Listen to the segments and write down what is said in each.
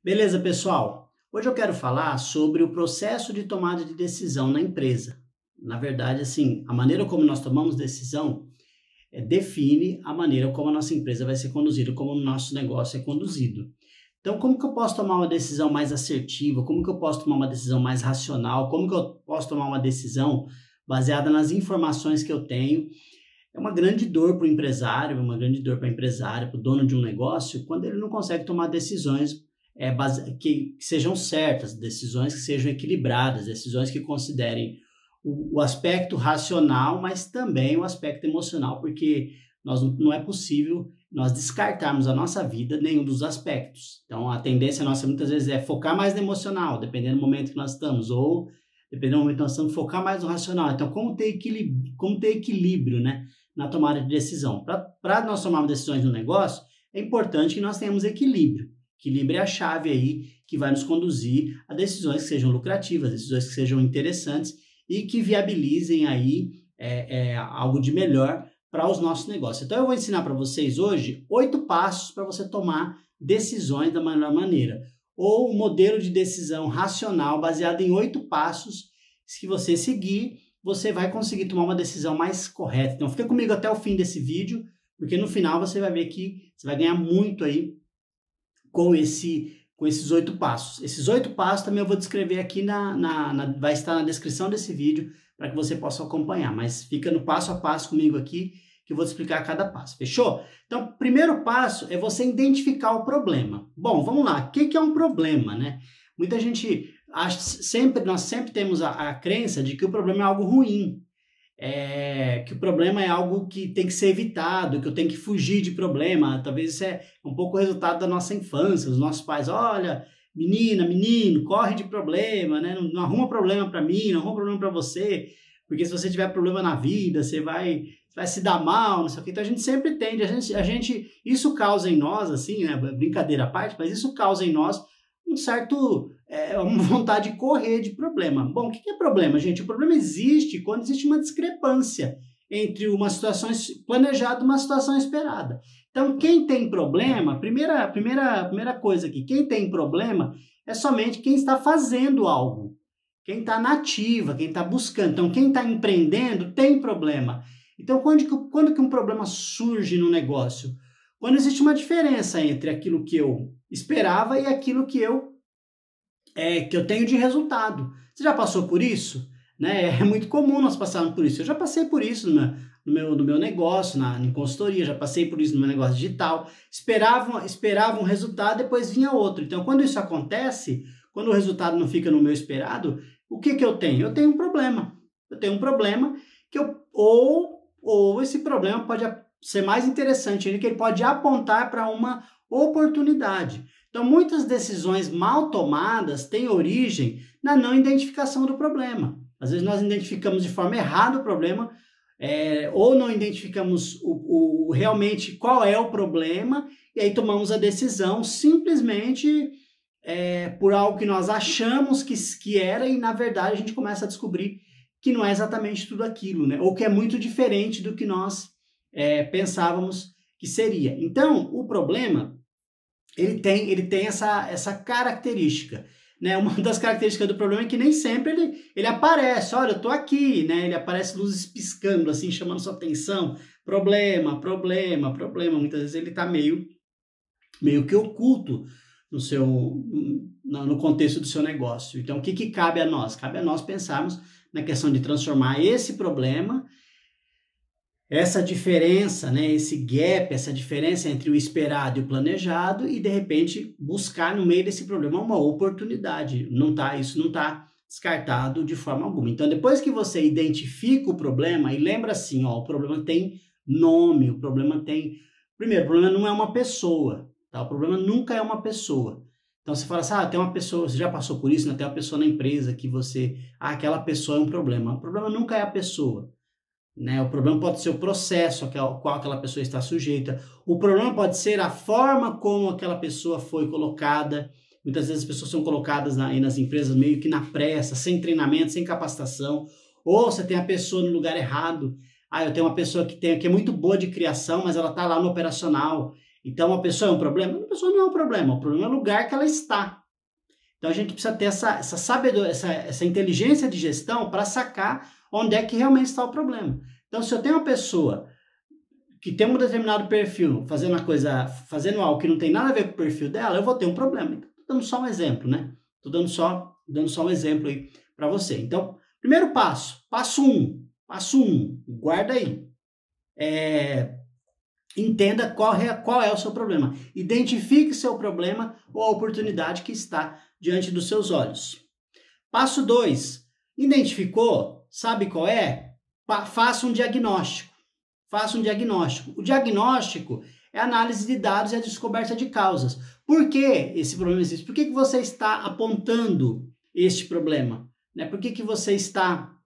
Beleza, pessoal? Hoje eu quero falar sobre o processo de tomada de decisão na empresa. Na verdade, assim, a maneira como nós tomamos decisão define a maneira como a nossa empresa vai ser conduzida, como o nosso negócio é conduzido. Então, como que eu posso tomar uma decisão mais assertiva? Como que eu posso tomar uma decisão mais racional? Como que eu posso tomar uma decisão baseada nas informações que eu tenho? É uma grande dor para o empresário, uma grande dor para a empresária, para o dono de um negócio, quando ele não consegue tomar decisões que sejam certas, decisões que sejam equilibradas, decisões que considerem o aspecto racional, mas também o aspecto emocional, porque não é possível nós descartarmos a nossa vida nenhum dos aspectos. Então, a tendência nossa muitas vezes é focar mais no emocional, dependendo do momento que nós estamos, ou dependendo do momento que nós estamos, focar mais no racional. Então, como ter equilíbrio, né, na tomada de decisão? Para nós tomarmos decisões no negócio, é importante que nós tenhamos equilíbrio. Equilíbrio é a chave aí que vai nos conduzir a decisões que sejam lucrativas, decisões que sejam interessantes e que viabilizem aí algo de melhor para os nossos negócios. Então eu vou ensinar para vocês hoje 8 passos para você tomar decisões da melhor maneira, ou um modelo de decisão racional baseado em 8 passos. Se você seguir, você vai conseguir tomar uma decisão mais correta. Então fica comigo até o fim desse vídeo, porque no final você vai ver que você vai ganhar muito aí com esses 8 passos. Esses 8 passos também eu vou descrever aqui, vai estar na descrição desse vídeo para que você possa acompanhar, mas fica no passo a passo comigo aqui que eu vou te explicar cada passo, fechou? Então, o primeiro passo é você identificar o problema. Bom, vamos lá, o que é um problema, né? Muita gente nós sempre temos a crença de que o problema é algo ruim, que o problema é algo que tem que ser evitado, que eu tenho que fugir de problema. Talvez isso é um pouco o resultado da nossa infância, os nossos pais, olha, menina, menino, corre de problema, né? Não arruma problema para mim, não arruma problema para você, porque se você tiver problema na vida, você vai se dar mal, não sei o que. Então a gente sempre tende, isso causa em nós, assim, né? Brincadeira à parte, mas isso causa em nós uma vontade de correr de problema. Bom, o que é problema, gente? O problema existe quando existe uma discrepância entre uma situação planejada e uma situação esperada. Então, quem tem problema, primeira coisa aqui, quem tem problema é somente quem está fazendo algo, quem está na ativa, quem está buscando. Então, quem está empreendendo tem problema. Então, quando que um problema surge no negócio? Quando existe uma diferença entre aquilo que eu esperava e aquilo que eu tenho de resultado. Você já passou por isso? Né? É muito comum nós passarmos por isso. Eu já passei por isso no meu negócio, em consultoria, já passei por isso no meu negócio digital. Esperava um resultado, depois vinha outro. Então, quando isso acontece, quando o resultado não fica no meu esperado, o que eu tenho? Eu tenho um problema. Eu tenho um problema que ou esse problema pode ser mais interessante, que ele pode apontar para uma oportunidade. Então, muitas decisões mal tomadas têm origem na não identificação do problema. Às vezes nós identificamos de forma errada o problema, ou não identificamos realmente qual é o problema, e aí tomamos a decisão simplesmente por algo que nós achamos que era, e na verdade a gente começa a descobrir que não é exatamente tudo aquilo, né? Ou que é muito diferente do que nós pensávamos que seria. Então, o problema ele tem essa característica, né? Uma das características do problema é que nem sempre ele aparece, olha, eu estou aqui, né? Ele aparece luzes piscando, assim, chamando sua atenção, problema. Muitas vezes ele está meio que oculto no contexto do seu negócio. Então, o que cabe a nós? Cabe a nós pensarmos na questão de transformar esse problema, essa diferença, né, esse gap, essa diferença entre o esperado e o planejado, e de repente buscar no meio desse problema uma oportunidade. Isso não está descartado de forma alguma. Então, depois que você identifica o problema, e lembra assim, o problema tem nome, Primeiro, o problema não é uma pessoa, tá? O problema nunca é uma pessoa. Então, você fala assim, tem uma pessoa, você já passou por isso, né? Tem uma pessoa na empresa que aquela pessoa é um problema. O problema nunca é a pessoa, né? O problema pode ser o processo ao qual aquela pessoa está sujeita. O problema pode ser a forma como aquela pessoa foi colocada. Muitas vezes as pessoas são colocadas nas empresas meio que na pressa, sem treinamento, sem capacitação. Ou você tem a pessoa no lugar errado. Eu tenho uma pessoa que é muito boa de criação, mas ela está lá no operacional. Então, a pessoa é um problema? A pessoa não é um problema, o problema é o lugar que ela está. Então, a gente precisa ter essa sabedoria, essa inteligência de gestão para sacar onde é que realmente está o problema. Então, se eu tenho uma pessoa que tem um determinado perfil fazendo algo que não tem nada a ver com o perfil dela, eu vou ter um problema. Estou dando só um exemplo, né? Estou dando só um exemplo aí para você. Então, primeiro passo, passo 1, guarda aí. Entenda qual é o seu problema. Identifique seu problema ou a oportunidade que está diante dos seus olhos. Passo 2, identificou? Sabe qual é? Faça um diagnóstico. Faça um diagnóstico. O diagnóstico é a análise de dados e a descoberta de causas. Por que esse problema existe? Por que você está apontando este problema? Por que você está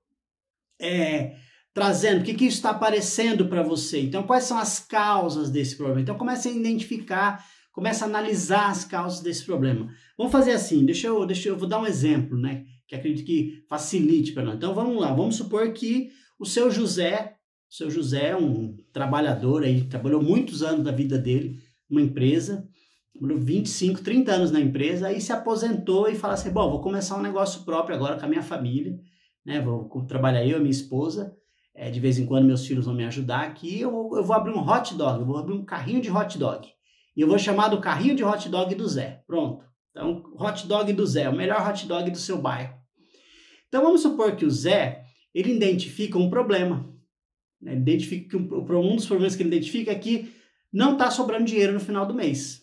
trazendo? Por que isso está aparecendo para você? Então, quais são as causas desse problema? Então, comece a identificar, comece a analisar as causas desse problema. Vamos fazer assim, eu vou dar um exemplo, né? Que acredito que facilite para nós. Então, vamos lá. Vamos supor que o seu José é um trabalhador aí, trabalhou muitos anos da vida dele numa empresa, 25, 30 anos na empresa, aí se aposentou e fala assim, bom, vou começar um negócio próprio agora com a minha família, né? Vou trabalhar eu e minha esposa, de vez em quando meus filhos vão me ajudar aqui, eu vou abrir um hot dog, eu vou abrir um carrinho de hot dog, e eu vou chamar do carrinho de hot dog do Zé, pronto. Então, hot dog do Zé, o melhor hot dog do seu bairro. Então, vamos supor que o Zé, ele identifica um problema, né? Identifica que um dos problemas que ele identifica é que não está sobrando dinheiro no final do mês.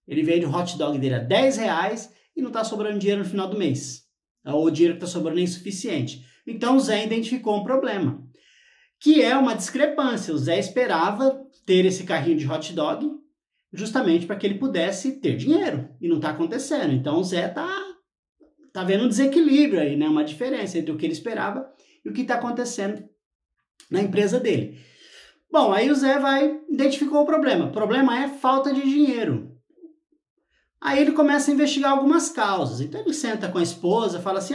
Ele vende o hot dog dele a R$10 e não está sobrando dinheiro no final do mês. Ou o dinheiro que está sobrando é insuficiente. Então, o Zé identificou um problema, que é uma discrepância. O Zé esperava ter esse carrinho de hot dog justamente para que ele pudesse ter dinheiro. E não está acontecendo. Então, o Zé está vendo um desequilíbrio aí, né? Uma diferença entre o que ele esperava e o que está acontecendo na empresa dele. Bom, aí o Zé identificou o problema. O problema é falta de dinheiro. Aí ele começa a investigar algumas causas. Então ele senta com a esposa e fala assim,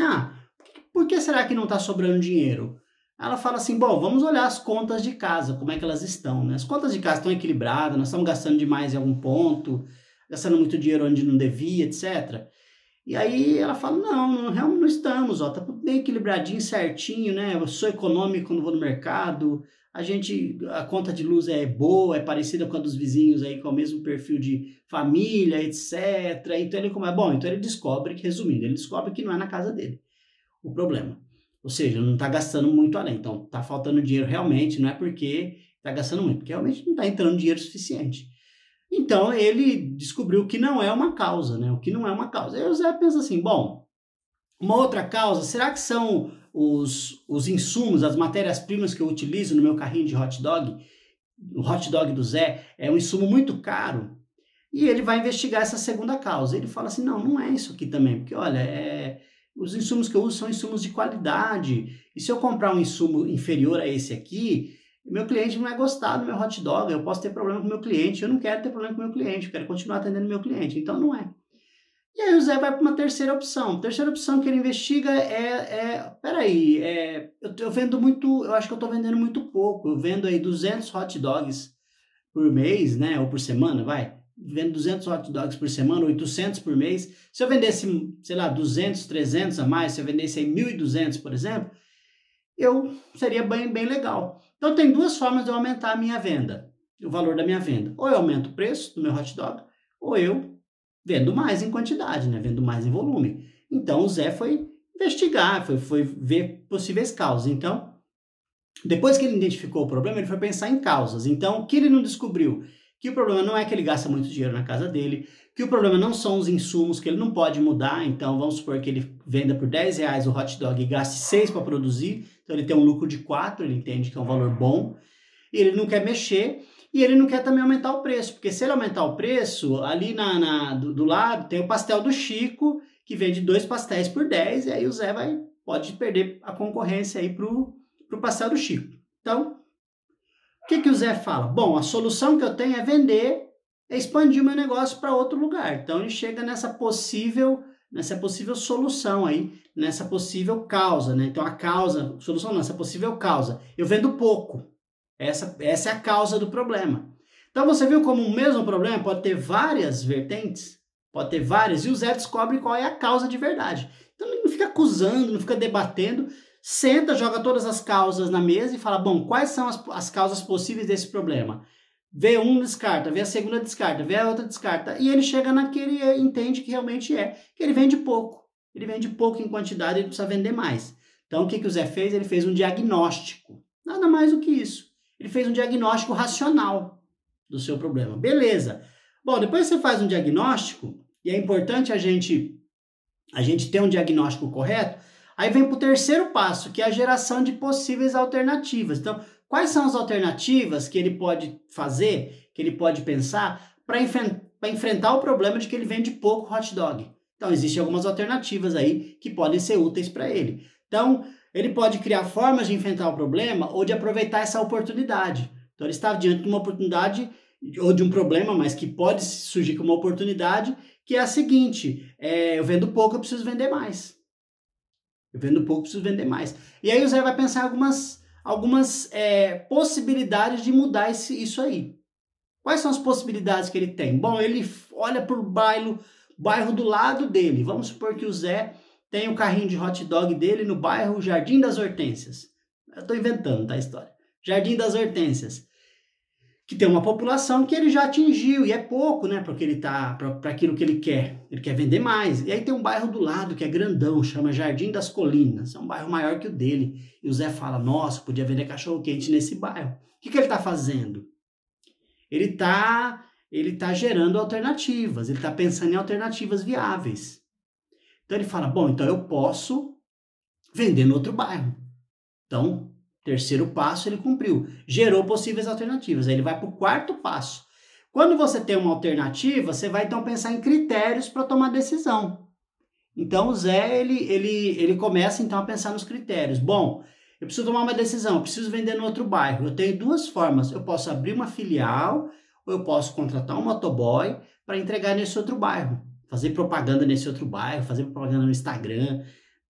por que será que não está sobrando dinheiro? Ela fala assim, bom, vamos olhar as contas de casa, como é que elas estão, né? As contas de casa estão equilibradas, nós estamos gastando demais em algum ponto, gastando muito dinheiro onde não devia, etc. E aí ela fala, não, realmente não estamos, tá tudo bem equilibradinho, certinho, né? Eu sou econômico quando vou no mercado, a conta de luz é boa, é parecida com a dos vizinhos aí, com o mesmo perfil de família, etc. Então ele descobre, resumindo, ele descobre que não é na casa dele o problema. Ou seja, não está gastando muito além. Então, está faltando dinheiro realmente, não é porque está gastando muito, porque realmente não está entrando dinheiro suficiente. Então, ele descobriu que não é uma causa, né? O que não é uma causa. Aí o Zé pensa assim, bom, uma outra causa, será que são os insumos, as matérias-primas que eu utilizo no meu carrinho de hot dog? O hot dog do Zé é um insumo muito caro. E ele vai investigar essa segunda causa. Ele fala assim, não é isso aqui também, porque olha, os insumos que eu uso são insumos de qualidade. E se eu comprar um insumo inferior a esse aqui, meu cliente não vai gostar do meu hot dog, eu posso ter problema com o meu cliente, eu não quero ter problema com o meu cliente, eu quero continuar atendendo o meu cliente, então não é. E aí o Zé vai para uma terceira opção. A terceira opção que ele investiga eu vendo muito, eu acho que eu estou vendendo muito pouco, eu vendo aí 200 hot dogs por mês, né, ou por semana, vendo 200 hot dogs por semana, 800 por mês. Se eu vendesse, sei lá, 200, 300 a mais, se eu vendesse aí 1.200, por exemplo, seria bem legal. Então, tem duas formas de eu aumentar a minha venda, o valor da minha venda. Ou eu aumento o preço do meu hot dog, ou eu vendo mais em quantidade, né? Vendo mais em volume. Então, o Zé foi investigar, foi ver possíveis causas. Então, depois que ele identificou o problema, ele foi pensar em causas. Então, o que ele não descobriu? Que o problema não é que ele gasta muito dinheiro na casa dele, que o problema não são os insumos, que ele não pode mudar. Então, vamos supor que ele venda por R$10 o hot dog e gaste 6 para produzir. Então, ele tem um lucro de 4, ele entende que é um valor bom. E ele não quer mexer e ele não quer também aumentar o preço. Porque se ele aumentar o preço, ali do lado tem o pastel do Chico, que vende 2 pastéis por 10. E aí o Zé pode perder a concorrência aí pro pastel do Chico. Então, o que o Zé fala? Bom, a solução que eu tenho é vender, é expandir o meu negócio para outro lugar. Então, ele chega nessa possível solução aí, nessa possível causa, né? Então, essa possível causa. Eu vendo pouco. Essa é a causa do problema. Então você viu como o mesmo problema pode ter várias vertentes? Pode ter várias, e o Zé descobre qual é a causa de verdade. Então ele não fica acusando, não fica debatendo, senta, joga todas as causas na mesa e fala, bom, quais são as causas possíveis desse problema? Vê um, descarta, vê a segunda, descarta, vê a outra, descarta, e ele chega naquele, entende que realmente que ele vende pouco. Ele vende pouco em quantidade, ele precisa vender mais. Então o que o Zé fez? Ele fez um diagnóstico, nada mais do que isso. Ele fez um diagnóstico racional do seu problema. Beleza. Bom, depois você faz um diagnóstico, e é importante a gente ter um diagnóstico correto, aí vem para o terceiro passo, que é a geração de possíveis alternativas. Então, quais são as alternativas que ele pode fazer, que ele pode pensar, para enfrentar o problema de que ele vende pouco hot dog? Então, existem algumas alternativas aí que podem ser úteis para ele. Então, ele pode criar formas de enfrentar o problema ou de aproveitar essa oportunidade. Então, ele está diante de uma oportunidade ou de um problema, mas que pode surgir como uma oportunidade, que é a seguinte, eu vendo pouco, eu preciso vender mais. Eu vendo pouco, eu preciso vender mais. E aí o Zé vai pensar em algumas possibilidades de mudar isso aí. Quais são as possibilidades que ele tem? Bom, ele olha para o bairro do lado dele. Vamos supor que o Zé tem o carrinho de hot dog dele no bairro Jardim das Hortênsias. Eu estou inventando, tá, a história. Jardim das Hortênsias. Que tem uma população que ele já atingiu, e é pouco, né, porque ele tá para aquilo que ele quer vender mais. E aí tem um bairro do lado que é grandão, chama Jardim das Colinas, é um bairro maior que o dele. E o Zé fala, nossa, podia vender cachorro-quente nesse bairro. O que ele está fazendo? Ele tá gerando alternativas, ele está pensando em alternativas viáveis. Então ele fala, bom, então eu posso vender no outro bairro. Então, terceiro passo ele cumpriu, gerou possíveis alternativas. Aí ele vai para o quarto passo. Quando você tem uma alternativa, você vai então pensar em critérios para tomar decisão. Então o Zé ele começa então a pensar nos critérios. Bom, eu preciso tomar uma decisão, eu preciso vender no outro bairro. Eu tenho duas formas, eu posso abrir uma filial ou eu posso contratar um motoboy para entregar nesse outro bairro, fazer propaganda nesse outro bairro, fazer propaganda no Instagram,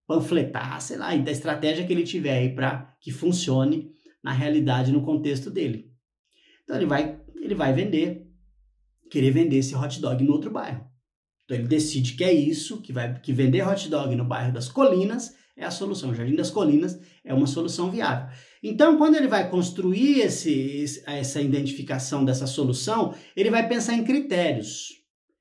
panfletar, sei lá, e da estratégia que ele tiver aí para que funcione na realidade, no contexto dele. Então ele vai querer vender esse hot dog no outro bairro. Então ele decide que é isso, que vender hot dog no bairro das Colinas é a solução. O Jardim das Colinas é uma solução viável. Então, quando ele vai construir essa identificação dessa solução, ele vai pensar em critérios.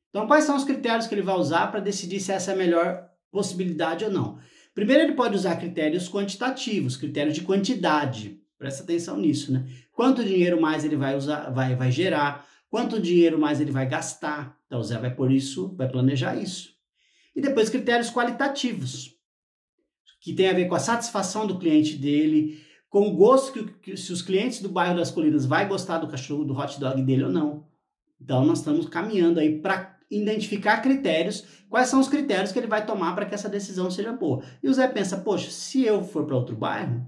Então, quais são os critérios que ele vai usar para decidir se essa é a melhor possibilidade ou não? Primeiro, ele pode usar critérios quantitativos, critérios de quantidade. Presta atenção nisso, né? Quanto dinheiro mais ele vai usar, vai gerar, quanto dinheiro mais ele vai gastar. Então, o Zé vai por isso, vai planejar isso. E depois, critérios qualitativos, que tem a ver com a satisfação do cliente dele, com o gosto se os clientes do bairro das Colinas vai gostar do cachorro, do hot dog dele ou não. Então, nós estamos caminhando aí para identificar critérios, quais são os critérios que ele vai tomar para que essa decisão seja boa. E o Zé pensa, poxa, se eu for para outro bairro,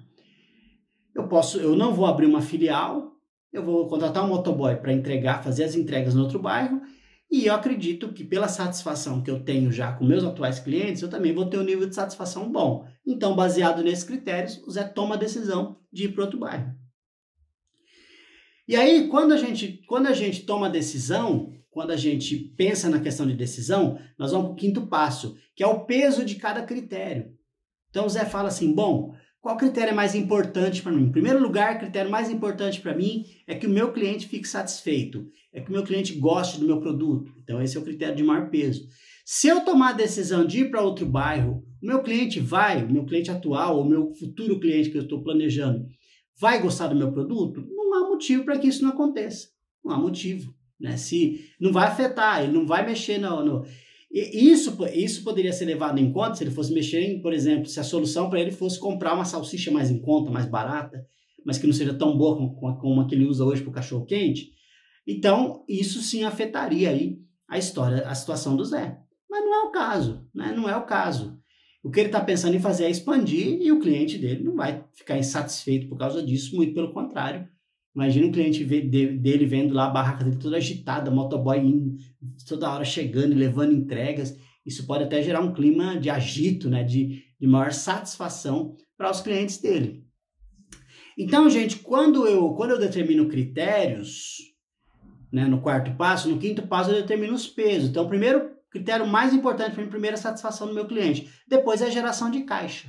eu não vou abrir uma filial, eu vou contratar um motoboy para fazer as entregas no outro bairro, e eu acredito que pela satisfação que eu tenho já com meus atuais clientes, eu também vou ter um nível de satisfação bom. Então, baseado nesses critérios, o Zé toma a decisão de ir para outro bairro. E aí, quando a gente toma a decisão, quando a gente pensa na questão de decisão, nós vamos para o quinto passo, que é o peso de cada critério. Então o Zé fala assim, bom, qual critério é mais importante para mim? Em primeiro lugar, o critério mais importante para mim é que o meu cliente fique satisfeito, é que o meu cliente goste do meu produto. Então esse é o critério de maior peso. Se eu tomar a decisão de ir para outro bairro, o meu cliente atual, ou o meu futuro cliente que eu estou planejando, vai gostar do meu produto? Não há motivo para que isso não aconteça. Não há motivo. Né? Se não vai afetar, ele não vai mexer Isso poderia ser levado em conta se ele fosse mexer em, por exemplo, se a solução para ele fosse comprar uma salsicha mais em conta, mais barata, mas que não seja tão boa como a que ele usa hoje para o cachorro-quente. Então, isso sim afetaria aí a situação do Zé. Mas não é o caso, né? Não é o caso. O que ele está pensando em fazer é expandir e o cliente dele não vai ficar insatisfeito por causa disso, muito pelo contrário. Imagina um cliente dele vendo lá a barraca dele toda agitada, motoboy indo, toda hora chegando e levando entregas. Isso pode até gerar um clima de agito, né? de maior satisfação para os clientes dele. Então, gente, quando eu determino critérios, né, no quarto passo, no quinto passo eu determino os pesos. Então, o primeiro critério mais importante para mim, primeiro é a satisfação do meu cliente. Depois é a geração de caixa.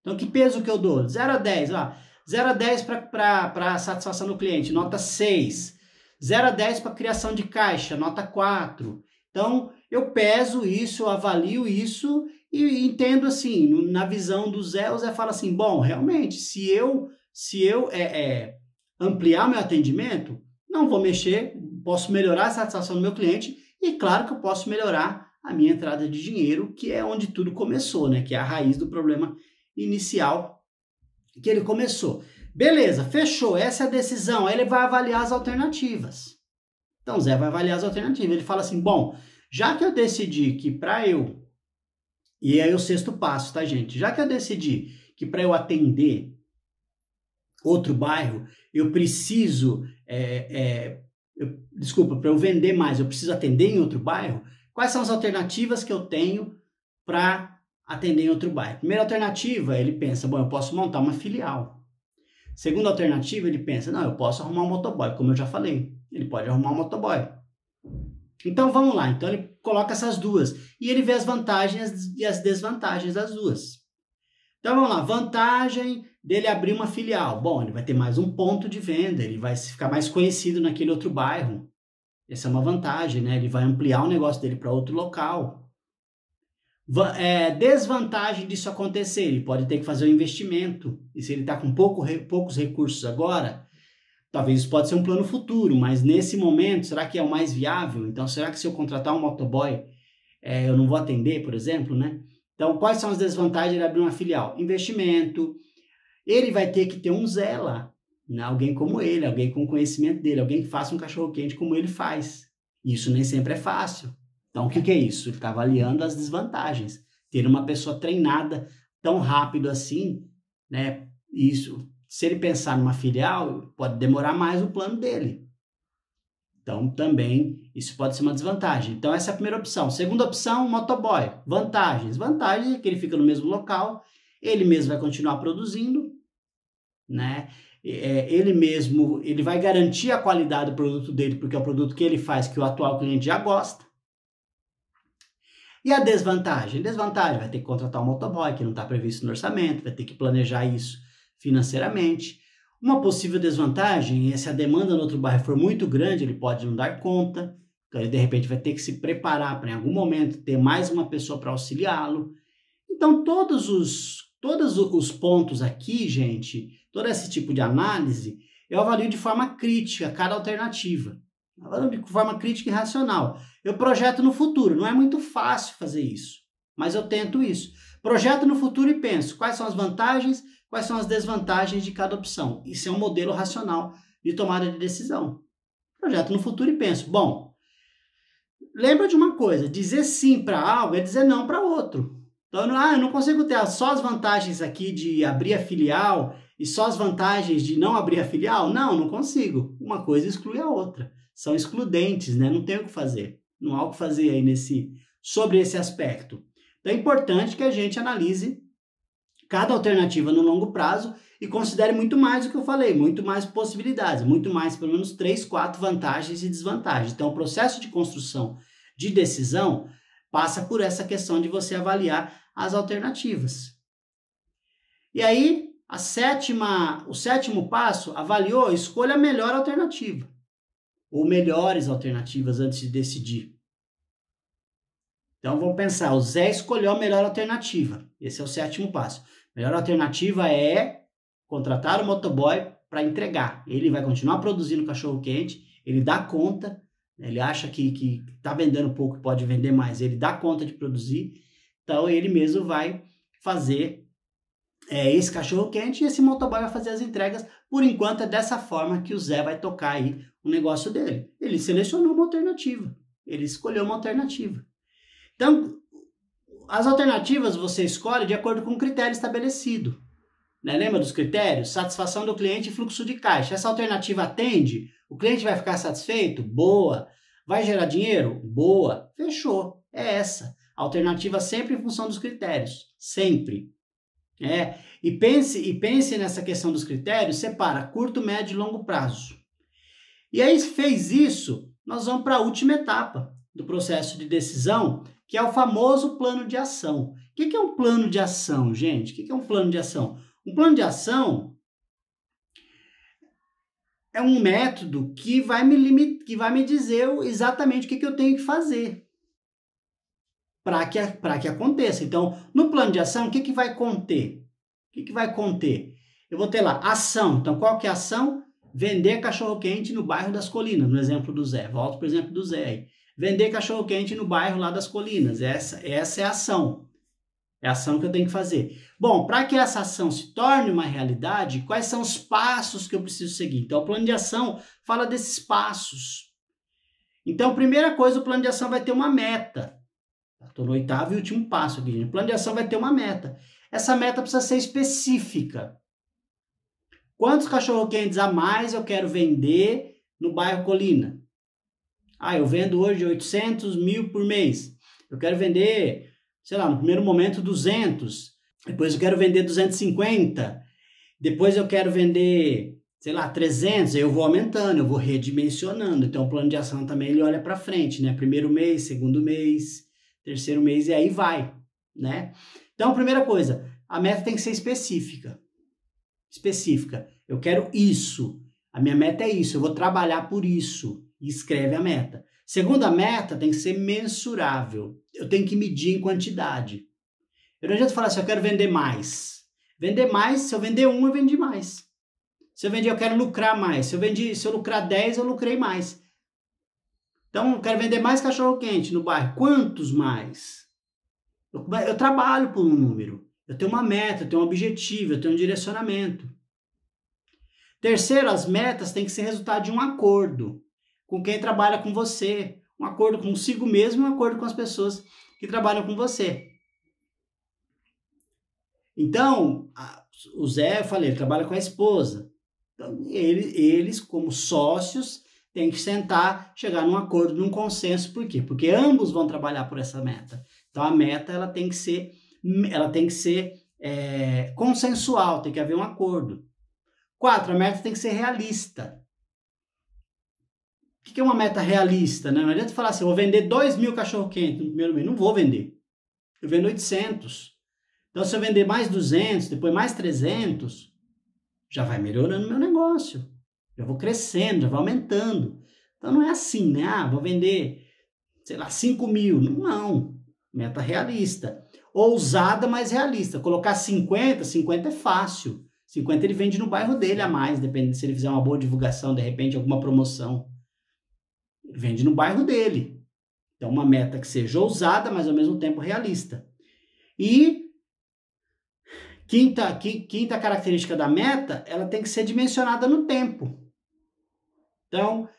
Então, que peso que eu dou? 0 a 10. Ó, 0 a 10 para a satisfação do cliente, nota 6. 0 a 10 para criação de caixa, nota 4. Então, eu peso isso, eu avalio isso e entendo assim, na visão do Zé, o Zé fala assim, bom, realmente, se eu ampliar meu atendimento, não vou mexer, posso melhorar a satisfação do meu cliente e claro que eu posso melhorar a minha entrada de dinheiro, que é onde tudo começou, né? Que é a raiz do problema inicial que ele começou. Beleza, fechou, essa é a decisão. Aí ele vai avaliar as alternativas. Então, o Zé vai avaliar as alternativas. Ele fala assim, bom, já que eu decidi que para eu... E aí o sexto passo, tá, gente? Já que eu decidi que para eu atender outro bairro, eu preciso... desculpa, para eu vender mais, eu preciso atender em outro bairro, quais são as alternativas que eu tenho para atender em outro bairro? Primeira alternativa, ele pensa, bom, eu posso montar uma filial. Segunda alternativa, ele pensa, não, eu posso arrumar um motoboy, como eu já falei. Ele pode arrumar um motoboy. Então, vamos lá. Então, ele coloca essas duas. E ele vê as vantagens e as desvantagens das duas. Então, vamos lá. Vantagem dele abrir uma filial. Bom, ele vai ter mais um ponto de venda. Ele vai ficar mais conhecido naquele outro bairro. Essa é uma vantagem, né? Ele vai ampliar o negócio dele para outro local. Desvantagem disso acontecer. Ele pode ter que fazer um investimento. E se ele está com poucos recursos agora... Talvez isso pode ser um plano futuro, mas nesse momento, será que é o mais viável? Então, será que se eu contratar um motoboy, eu não vou atender, por exemplo, né? Então, quais são as desvantagens de abrir uma filial? Investimento, ele vai ter que ter um Zé lá, né? Alguém como ele, alguém com conhecimento dele, alguém que faça um cachorro-quente como ele faz. Isso nem sempre é fácil. Então, o que é isso? Ele está avaliando as desvantagens. Ter uma pessoa treinada tão rápido assim, né? Isso... Se ele pensar numa filial, pode demorar mais o plano dele. Então, também, isso pode ser uma desvantagem. Então, essa é a primeira opção. Segunda opção, motoboy. Vantagens. Vantagem é que ele fica no mesmo local, ele mesmo vai continuar produzindo, né? Ele vai garantir a qualidade do produto dele, porque é o produto que ele faz, que o atual cliente já gosta. E a desvantagem? Desvantagem, vai ter que contratar um motoboy, que não está previsto no orçamento, vai ter que planejar isso financeiramente. Uma possível desvantagem é se a demanda no outro bairro for muito grande, ele pode não dar conta, então ele de repente vai ter que se preparar para em algum momento ter mais uma pessoa para auxiliá-lo. Então todos os pontos aqui, gente, todo esse tipo de análise, eu avalio de forma crítica cada alternativa. Eu avalio de forma crítica e racional. Eu projeto no futuro, não é muito fácil fazer isso, mas eu tento isso. Projeto no futuro e penso quais são as vantagens, quais são as desvantagens de cada opção. Isso é um modelo racional de tomada de decisão. Projeto no futuro e penso, bom, lembra de uma coisa, dizer sim para algo é dizer não para outro. Então, eu não consigo ter só as vantagens aqui de abrir a filial e só as vantagens de não abrir a filial? Não consigo. Uma coisa exclui a outra. São excludentes, né? Não tem o que fazer. Não há o que fazer aí sobre esse aspecto. Então, é importante que a gente analise cada alternativa no longo prazo e considere muito mais do que eu falei, muito mais possibilidades, muito mais, pelo menos 3, 4 vantagens e desvantagens. Então, o processo de construção de decisão passa por essa questão de você avaliar as alternativas. E aí, o sétimo passo, avaliou, escolha a melhor alternativa, ou melhores alternativas antes de decidir. Então, vamos pensar, o Zé escolheu a melhor alternativa. Esse é o sétimo passo. A melhor alternativa é contratar o motoboy para entregar. Ele vai continuar produzindo cachorro-quente, ele dá conta, ele acha que está vendendo pouco e pode vender mais, ele dá conta de produzir, então ele mesmo vai fazer esse cachorro-quente e esse motoboy vai fazer as entregas. Por enquanto é dessa forma que o Zé vai tocar aí o negócio dele. Ele selecionou uma alternativa, ele escolheu uma alternativa. Então, as alternativas você escolhe de acordo com o critério estabelecido. Né? Lembra dos critérios? Satisfação do cliente e fluxo de caixa. Essa alternativa atende? O cliente vai ficar satisfeito? Boa. Vai gerar dinheiro? Boa. Fechou. É essa. A alternativa sempre em função dos critérios. Sempre. E pense nessa questão dos critérios, separa curto, médio e longo prazo. E aí, fez isso, nós vamos para a última etapa do processo de decisão, que é o famoso plano de ação. O que é um plano de ação, gente? O que é um plano de ação? Um plano de ação é um método que vai me dizer exatamente o que eu tenho que fazer para que aconteça. Então, no plano de ação, o que vai conter? O que vai conter? Eu vou ter lá ação. Então, qual que é a ação? Vender cachorro-quente no bairro das Colinas, no exemplo do Zé. Volto para o exemplo do Zé aí. Vender cachorro-quente no bairro lá das Colinas. Essa é a ação. É a ação que eu tenho que fazer. Bom, para que essa ação se torne uma realidade, quais são os passos que eu preciso seguir? Então, o plano de ação fala desses passos. Então, primeira coisa, o plano de ação vai ter uma meta. Estou no 8º e último passo aqui. O plano de ação vai ter uma meta. Essa meta precisa ser específica. Quantos cachorro-quentes a mais eu quero vender no bairro Colina? Eu vendo hoje 800 mil por mês. Eu quero vender, sei lá, no primeiro momento 200. Depois eu quero vender 250. Depois eu quero vender, sei lá, 300. Aí eu vou aumentando, eu vou redimensionando. Então o plano de ação também ele olha para frente, né? Primeiro mês, segundo mês, terceiro mês e aí vai, né? Então, primeira coisa, a meta tem que ser específica. Eu quero isso. A minha meta é isso. Eu vou trabalhar por isso. E escreve a meta. Segunda meta tem que ser mensurável. Eu tenho que medir em quantidade. Eu não adianta falar assim, eu quero vender mais. Vender mais, se eu vender eu vendi mais. Se eu vender, eu quero lucrar mais. Se eu lucrar 10, eu lucrei mais. Então, eu quero vender mais cachorro-quente no bairro. Quantos mais? Eu trabalho por um número. Eu tenho uma meta, eu tenho um objetivo, eu tenho um direcionamento. Terceiro, as metas têm que ser resultado de um acordo com quem trabalha com você. Um acordo consigo mesmo e um acordo com as pessoas que trabalham com você. Então, o Zé, eu falei, ele trabalha com a esposa. Então, eles, como sócios, têm que sentar, chegar num acordo, num consenso. Por quê? Porque ambos vão trabalhar por essa meta. Então, a meta ela tem que ser consensual, tem que haver um acordo. 4, a meta tem que ser realista. O que é uma meta realista? Né? Não adianta falar assim, eu vou vender 2.000 cachorro-quente no primeiro mês. Não vou vender. Eu vendo 800. Então, se eu vender mais 200, depois mais 300, já vai melhorando o meu negócio. Já vou crescendo, já vou aumentando. Então, não é assim, né? Vou vender, sei lá, 5.000. Não. Meta realista. Ousada, mas realista. Colocar 50 é fácil. 50 ele vende no bairro dele a mais, dependendo se ele fizer uma boa divulgação, de repente alguma promoção. Ele vende no bairro dele. Então, uma meta que seja ousada, mas ao mesmo tempo realista. E quinta característica da meta, ela tem que ser dimensionada no tempo. Então,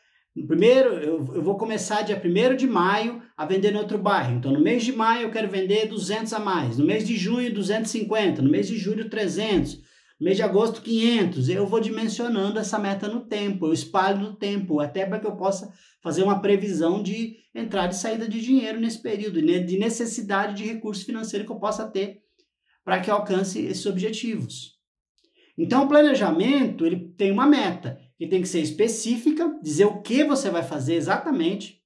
primeiro, eu vou começar dia 1º de maio a vender no outro bairro. Então, no mês de maio eu quero vender 200 a mais. No mês de junho, 250. No mês de julho, 300. No mês de agosto, 500. Eu vou dimensionando essa meta no tempo. Eu espalho no tempo, até para que eu possa fazer uma previsão de entrada e saída de dinheiro nesse período, de necessidade de recurso financeiro que eu possa ter para que eu alcance esses objetivos. Então, o planejamento ele tem uma meta, que tem que ser específica, dizer o que você vai fazer exatamente.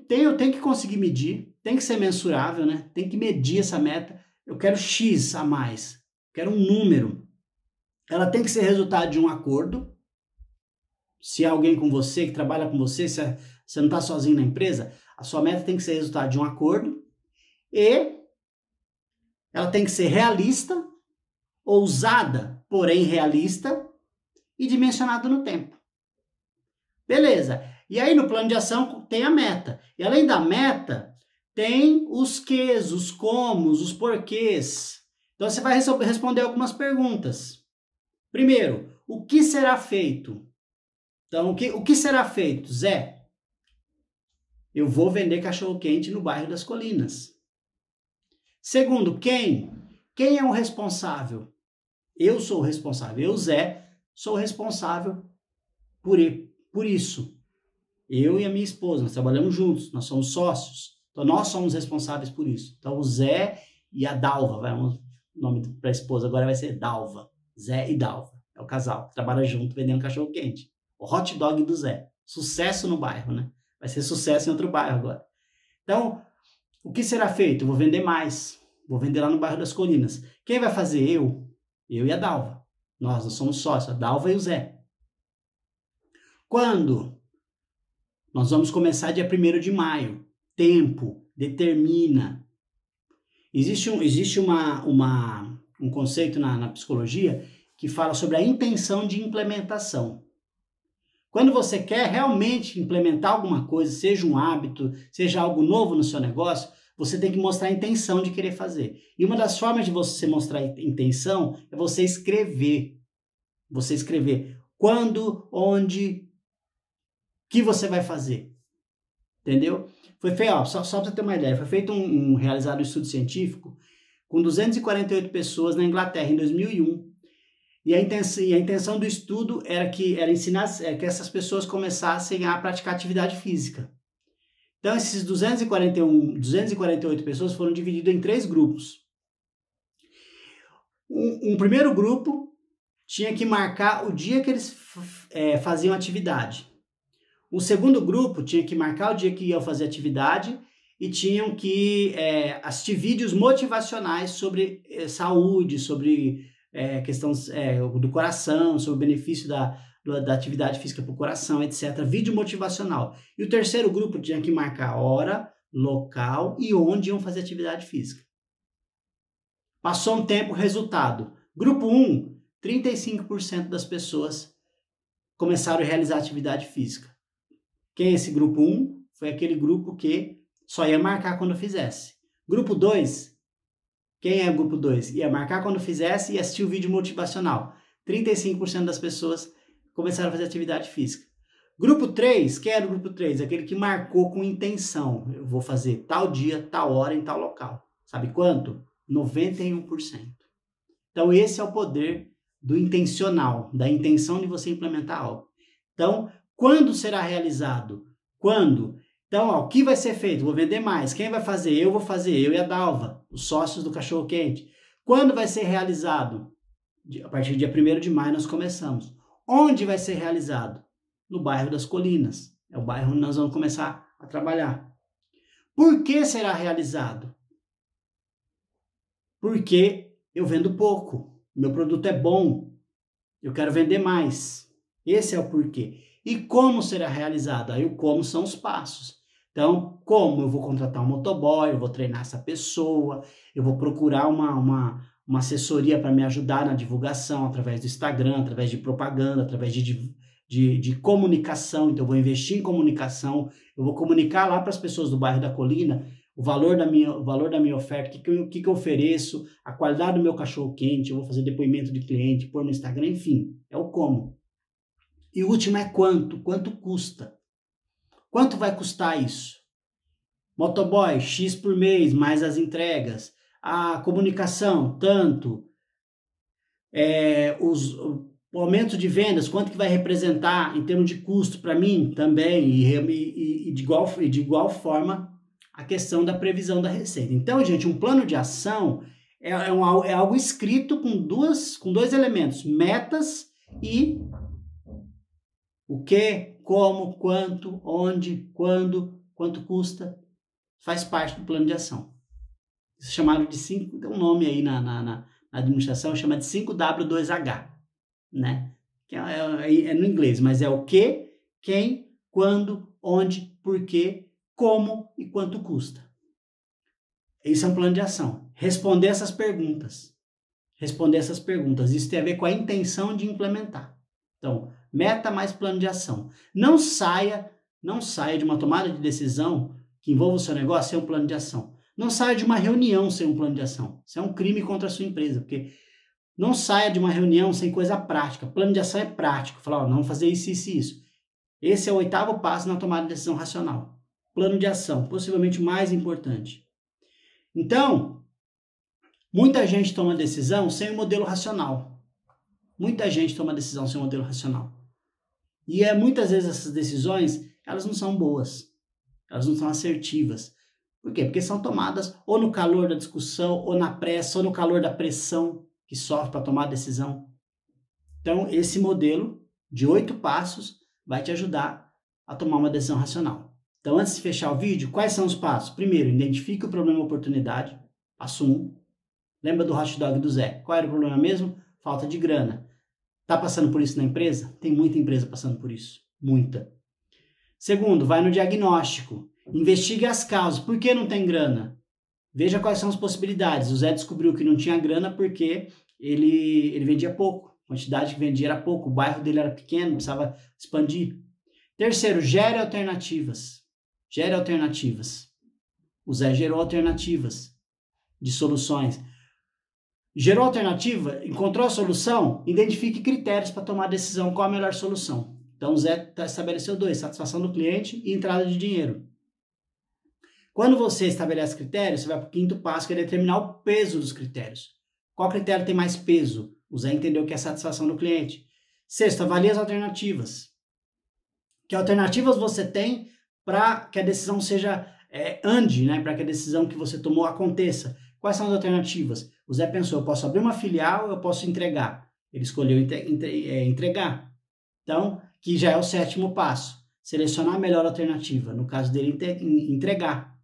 Eu tenho que conseguir medir, tem que ser mensurável, né? Tem que medir essa meta. Eu quero X a mais, quero um número. Ela tem que ser resultado de um acordo. Se há alguém com você, que trabalha com você, se você não está sozinho na empresa, a sua meta tem que ser resultado de um acordo. E ela tem que ser realista, ousada, porém realista, e dimensionada no tempo. Beleza. E aí no plano de ação tem a meta. E além da meta, tem os quês, os comos, os porquês. Então você vai responder algumas perguntas. Primeiro, o que será feito? Então, o que será feito? Zé, eu vou vender cachorro-quente no bairro das Colinas. Segundo, quem? Quem é o responsável? Eu sou o responsável. Eu, Zé, sou o responsável por isso. Eu e a minha esposa, nós trabalhamos juntos, nós somos sócios. Então, nós somos responsáveis por isso. Então, o Zé e a Dalva, o nome para a esposa agora vai ser Dalva. Zé e Dalva. É o casal que trabalha junto vendendo cachorro-quente. o hot dog do Zé. Sucesso no bairro, né? Vai ser sucesso em outro bairro agora. Então, o que será feito? Eu vou vender mais. Vou vender lá no bairro das Colinas. Quem vai fazer? Eu e a Dalva. Nós somos sócios, a Dalva e o Zé. Quando? Nós vamos começar dia 1º de maio. Tempo, determina. Existe um conceito na psicologia que fala sobre a intenção de implementação. Quando você quer realmente implementar alguma coisa, seja um hábito, seja algo novo no seu negócio, você tem que mostrar a intenção de querer fazer. E uma das formas de você mostrar a intenção é você escrever. Você escrever quando, onde, o que você vai fazer. Entendeu? Foi feito, ó, só para você ter uma ideia, foi feito realizado um estudo científico com 248 pessoas na Inglaterra em 2001. E a intenção do estudo era que essas pessoas começassem a praticar atividade física. Então, esses 248 pessoas foram divididos em 3 grupos. Um primeiro grupo tinha que marcar o dia que eles faziam atividade. O segundo grupo tinha que marcar o dia que iam fazer atividade e tinham que assistir vídeos motivacionais sobre saúde, sobre questão do coração, sobre o benefício da atividade física para o coração, etc. Vídeo motivacional. E o terceiro grupo tinha que marcar hora, local e onde iam fazer atividade física. Passou um tempo, resultado. Grupo 1, 35% das pessoas começaram a realizar atividade física. Quem é esse grupo 1? Foi aquele grupo que só ia marcar quando fizesse. Grupo 2, quem é o grupo 2? Ia marcar quando fizesse e assistir o vídeo motivacional. 35% das pessoas começaram a fazer atividade física. Grupo 3, quem era o grupo 3? Aquele que marcou com intenção. Eu vou fazer tal dia, tal hora, em tal local. Sabe quanto? 91%. Então esse é o poder do intencional, da intenção de você implementar algo. Então, quando será realizado? Quando? Então, ó, o que vai ser feito? Vou vender mais. Quem vai fazer? Eu vou fazer, eu e a Dalva, os sócios do Cachorro Quente. Quando vai ser realizado? A partir do dia 1º de maio nós começamos. Onde vai ser realizado? No bairro das Colinas. É o bairro onde nós vamos começar a trabalhar. Por que será realizado? Porque eu vendo pouco. Meu produto é bom. Eu quero vender mais. Esse é o porquê. E como será realizado? Aí o como são os passos. Então, como? Eu vou contratar um motoboy, eu vou treinar essa pessoa, eu vou procurar uma assessoria para me ajudar na divulgação, através do Instagram, através de propaganda, através de comunicação. Então, eu vou investir em comunicação, eu vou comunicar lá para as pessoas do bairro da Colina o valor da minha oferta, o que eu ofereço, a qualidade do meu cachorro quente, eu vou fazer depoimento de cliente, pôr no Instagram, enfim, é o como. E o último é quanto custa. Quanto vai custar isso? Motoboy, X por mês, mais as entregas. A comunicação, tanto. O aumento de vendas, quanto que vai representar em termos de custo para mim também. E de igual forma, a questão da previsão da receita. Então, gente, um plano de ação é algo escrito com dois elementos. Metas e o que, como, quanto, onde, quando, quanto custa, faz parte do plano de ação. Isso é chamado de 5, tem um nome aí na administração, chama de 5W2H, né? Que é no inglês, mas é o que, quem, quando, onde, porquê, como e quanto custa. Isso é um plano de ação. Responder essas perguntas. Isso tem a ver com a intenção de implementar. Então, meta mais plano de ação. Não saia de uma tomada de decisão que envolva o seu negócio sem um plano de ação. Não saia de uma reunião sem um plano de ação. Isso é um crime contra a sua empresa, porque não saia de uma reunião sem coisa prática. Plano de ação é prático. Falar, vamos fazer isso, isso e isso. Esse é o 8º passo na tomada de decisão racional. Plano de ação, possivelmente o mais importante. Então, muita gente toma decisão sem o modelo racional. Muita gente toma decisão sem o modelo racional. E muitas vezes essas decisões, elas não são boas. Elas não são assertivas. Por quê? Porque são tomadas ou no calor da discussão, ou na pressa, ou no calor da pressão que sofre para tomar a decisão. Então, esse modelo de 8 passos vai te ajudar a tomar uma decisão racional. Então, antes de fechar o vídeo, quais são os passos? Primeiro, identifique o problema ou oportunidade. Passo 1. Lembra do hot dog do Zé? Qual era o problema mesmo? Falta de grana. Tá passando por isso na empresa? Tem muita empresa passando por isso. Muita. Segundo, vai no diagnóstico. Investigue as causas. Por que não tem grana? Veja quais são as possibilidades. O Zé descobriu que não tinha grana porque ele vendia pouco. A quantidade que vendia era pouco. O bairro dele era pequeno, precisava expandir. Terceiro, gere alternativas. Gere alternativas. O Zé gerou alternativas de soluções. Gerou alternativa, encontrou a solução, identifique critérios para tomar a decisão qual a melhor solução. Então o Zé estabeleceu 2, satisfação do cliente e entrada de dinheiro. Quando você estabelece critérios, você vai para o 5º passo, que é determinar o peso dos critérios. Qual critério tem mais peso? O Zé entendeu que é a satisfação do cliente. Sexto, avalie as alternativas. Que alternativas você tem para que a decisão seja ande, né? Para que a decisão que você tomou aconteça. Quais são as alternativas? O Zé pensou, eu posso abrir uma filial, eu posso entregar. Ele escolheu entregar. Então, que já é o 7º passo. Selecionar a melhor alternativa. No caso dele, entregar.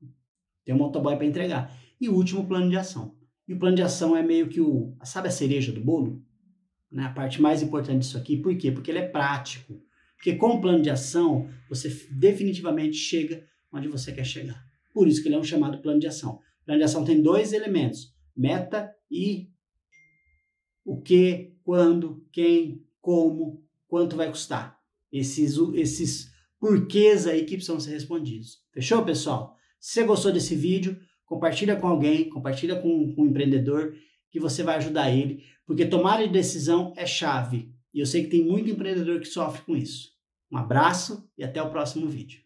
Tem um motoboy para entregar. E o último, plano de ação. E o plano de ação é meio que sabe a cereja do bolo? Né? A parte mais importante disso aqui. Por quê? Porque ele é prático. Porque com o plano de ação, você definitivamente chega onde você quer chegar. Por isso que ele é um chamado plano de ação. O plano de ação tem 2 elementos. Meta e o que, quando, quem, como, quanto vai custar. Esses porquês aí que precisam ser respondidos. Fechou, pessoal? Se você gostou desse vídeo, compartilha com alguém, compartilha com um empreendedor, que você vai ajudar ele, porque tomada de decisão é chave. E eu sei que tem muito empreendedor que sofre com isso. Um abraço e até o próximo vídeo.